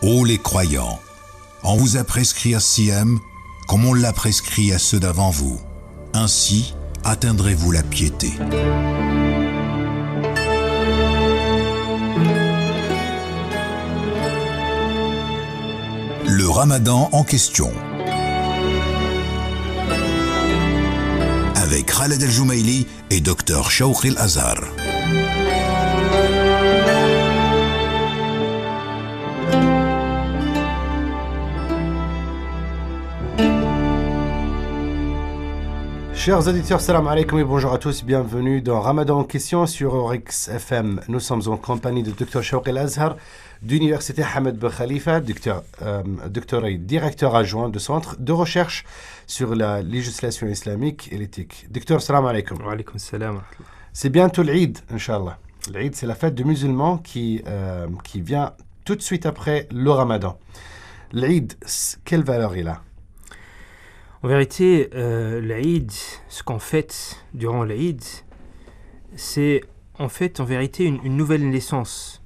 Ô les croyants, on vous a prescrit as-siyam comme on l'a prescrit à ceux d'avant vous. Ainsi atteindrez-vous la piété. Le Ramadan en question. Avec Khaled El-Joumaili et Dr Shawq El-Azhar. Chers auditeurs, salam alaikum et bonjour à tous, bienvenue dans Ramadan en question sur Oryx FM. Nous sommes en compagnie de Dr Shawq El-Azhar d'Université Hamad Ben Khalifa, docteur et directeur adjoint du Centre de recherche sur la législation islamique et l'éthique. Docteur, salam alaikum. Wa alaikum salam. C'est bientôt l'Eid, Inch'Allah. L'Eid, c'est la fête des musulmans qui vient tout de suite après le Ramadan. L'Eid, quelle valeur il a? En vérité, l'Aïd, ce qu'on fête durant l'Aïd, c'est en vérité une nouvelle naissance,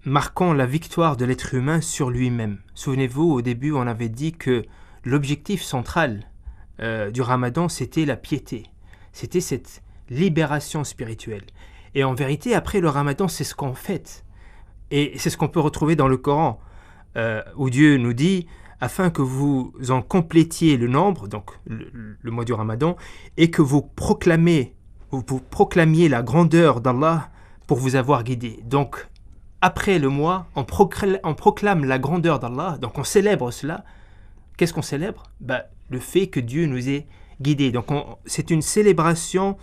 marquant la victoire de l'être humain sur lui-même. Souvenez-vous, au début, on avait dit que l'objectif central du Ramadan, c'était la piété. C'était cette libération spirituelle. Et en vérité, après le Ramadan, c'est ce qu'on fête. Et c'est ce qu'on peut retrouver dans le Coran, où Dieu nous dit afin que vous en complétiez le nombre, donc le mois du Ramadan, et que vous proclamiez la grandeur d'Allah pour vous avoir guidé. Donc, après le mois, on proclame la grandeur d'Allah, donc on célèbre cela. Qu'est-ce qu'on célèbre? Le fait que Dieu nous ait guidés. Donc, c'est une célébration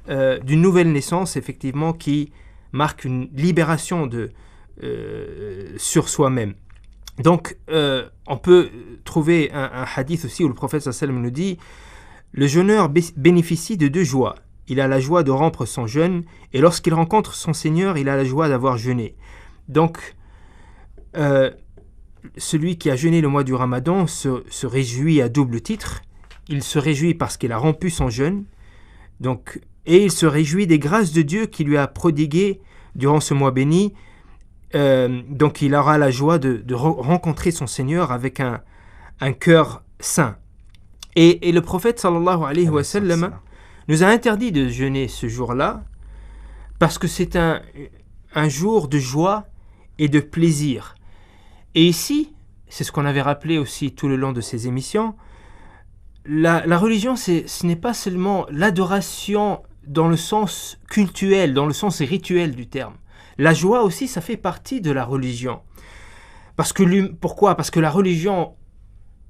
d'une nouvelle naissance, effectivement, qui marque une libération sur soi-même. Donc, on peut trouver un hadith aussi où le prophète sallallahu alayhi wa sallam nous dit « Le jeûneur bénéficie de deux joies. Il a la joie de rompre son jeûne et lorsqu'il rencontre son Seigneur, il a la joie d'avoir jeûné. » Donc, celui qui a jeûné le mois du Ramadan se réjouit à double titre. Il se réjouit parce qu'il a rompu son jeûne et il se réjouit des grâces de Dieu qu'il lui a prodiguées durant ce mois béni. Donc il aura la joie de rencontrer son Seigneur avec un cœur saint. Et le prophète sallallahu alayhi wa sallam nous a interdit de jeûner ce jour-là parce que c'est un jour de joie et de plaisir. Et ici, c'est ce qu'on avait rappelé aussi tout le long de ces émissions, la religion, ce n'est pas seulement l'adoration dans le sens cultuel, dans le sens rituel du terme. La joie aussi, ça fait partie de la religion. Pourquoi? Parce que la religion,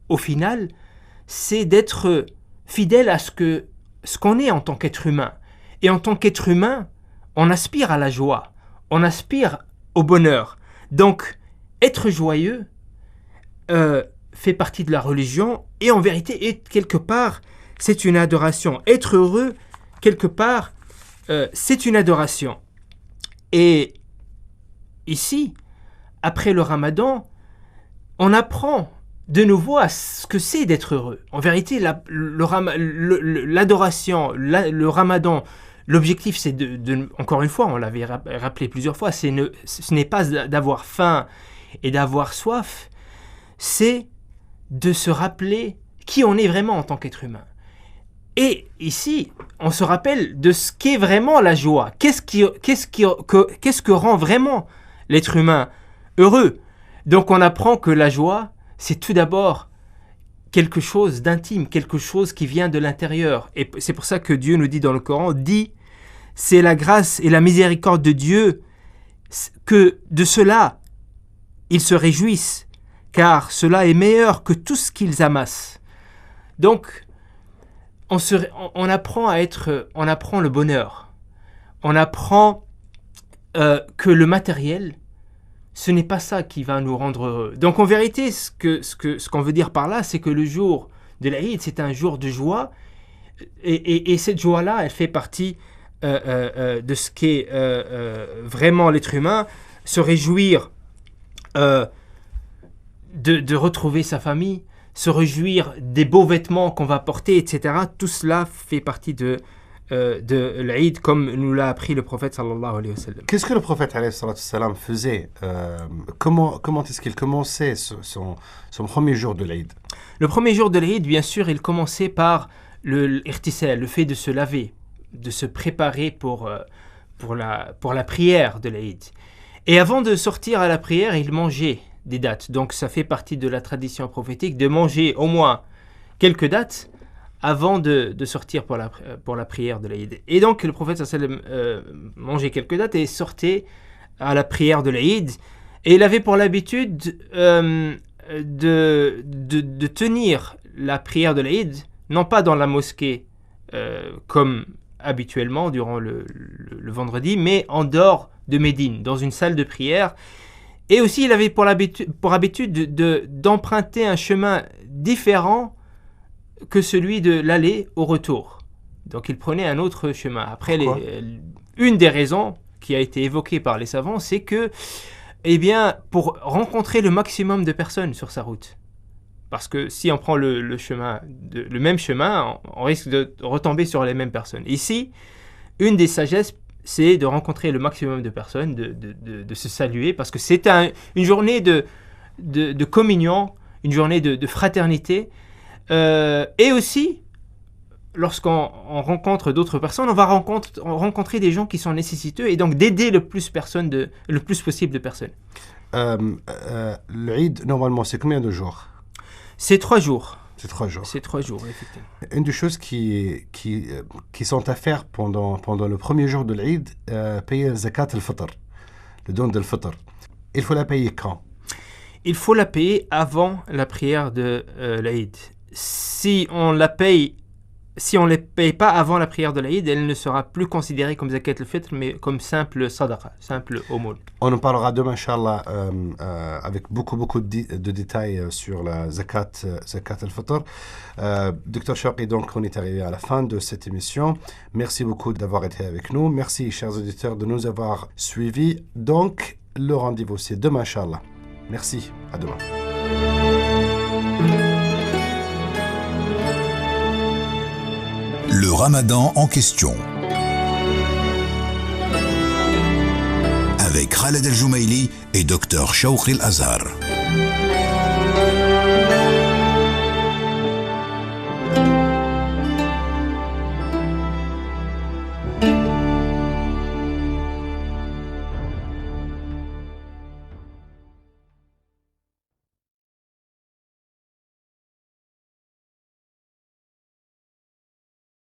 au final, c'est d'être fidèle à ce qu'on est en tant qu'être humain. Et en tant qu'être humain, on aspire à la joie, on aspire au bonheur. Donc, être joyeux fait partie de la religion et en vérité, quelque part, c'est une adoration. Être heureux, quelque part, c'est une adoration. Et ici, après le Ramadan, on apprend de nouveau à ce que c'est d'être heureux. En vérité, l'adoration, le Ramadan, l'objectif, c'est encore une fois, on l'avait rappelé plusieurs fois, ce n'est pas d'avoir faim et d'avoir soif, c'est de se rappeler qui on est vraiment en tant qu'être humain. Et ici, on se rappelle de ce qu'est vraiment la joie. Qu'est-ce que rend vraiment l'être humain heureux? Donc on apprend que la joie, c'est tout d'abord quelque chose d'intime, quelque chose qui vient de l'intérieur. Et c'est pour ça que Dieu nous dit dans le Coran, c'est la grâce et la miséricorde de Dieu que de cela, ils se réjouissent, car cela est meilleur que tout ce qu'ils amassent. Donc, on apprend on apprend le bonheur. On apprend que le matériel, ce n'est pas ça qui va nous rendre heureux. Donc en vérité, ce qu'on veut dire par là, c'est que le jour de l'Aïd, c'est un jour de joie. Et cette joie-là, elle fait partie de ce qu'est vraiment l'être humain. Se réjouir de retrouver sa famille, se réjouir des beaux vêtements qu'on va porter, etc. Tout cela fait partie de de l'Aïd, comme nous l'a appris le prophète sallallahu alayhi wa sallam. Qu'est-ce que le prophète alayhi salam faisait comment est-ce qu'il commençait son premier jour de l'Aïd? Le premier jour de l'Aïd, bien sûr, il commençait par l'irtisal, le fait de se laver, de se préparer pour la prière de l'Aïd. Et avant de sortir à la prière, il mangeait des dattes. Donc ça fait partie de la tradition prophétique de manger au moins quelques dattes avant de sortir pour la prière de l'Aïd. Et donc le prophète sallallahu alayhi wa sallam mangeait quelques dattes et sortait à la prière de l'Aïd. Et il avait pour l'habitude de tenir la prière de l'Aïd, non pas dans la mosquée comme habituellement durant le vendredi, mais en dehors de Médine, dans une salle de prière. Et aussi, il avait pour habitude d'emprunter un chemin différent que celui de l'aller au retour. Donc il prenait un autre chemin. Après, une des raisons qui a été évoquée par les savants, c'est que, pour rencontrer le maximum de personnes sur sa route. Parce que si on prend le même chemin, on risque de retomber sur les mêmes personnes. Ici, une des sagesses, c'est de rencontrer le maximum de personnes, de se saluer, parce que c'est une journée de communion, une journée de fraternité. Et aussi, lorsqu'on rencontre d'autres personnes, on va rencontrer des gens qui sont nécessiteux et donc d'aider le plus possible de personnes. L'Aïd, normalement, c'est combien de jours? C'est 3 jours. C'est 3 jours. C'est 3 jours, effectivement. Une des choses qui sont à faire pendant le premier jour de l'Aïd, payer zakat al-fitr, le don de l'fitr. Il faut la payer quand? Il faut la payer avant la prière de l'Aïd. Si on ne les paye pas avant la prière de l'Aïd, elle ne sera plus considérée comme zakat al-fitr, mais comme simple sadaqa, simple aumône. On en parlera demain, Inch'Allah, avec beaucoup de détails sur la zakat al-fitr. Dr Shawqi, donc on est arrivé à la fin de cette émission. Merci beaucoup d'avoir été avec nous. Merci, chers auditeurs, de nous avoir suivis. Donc, le rendez-vous, c'est demain, Inch'Allah. Merci, à demain. Le Ramadan en question. Avec Khaled El Joumaili et Dr Shawqi El Azhar.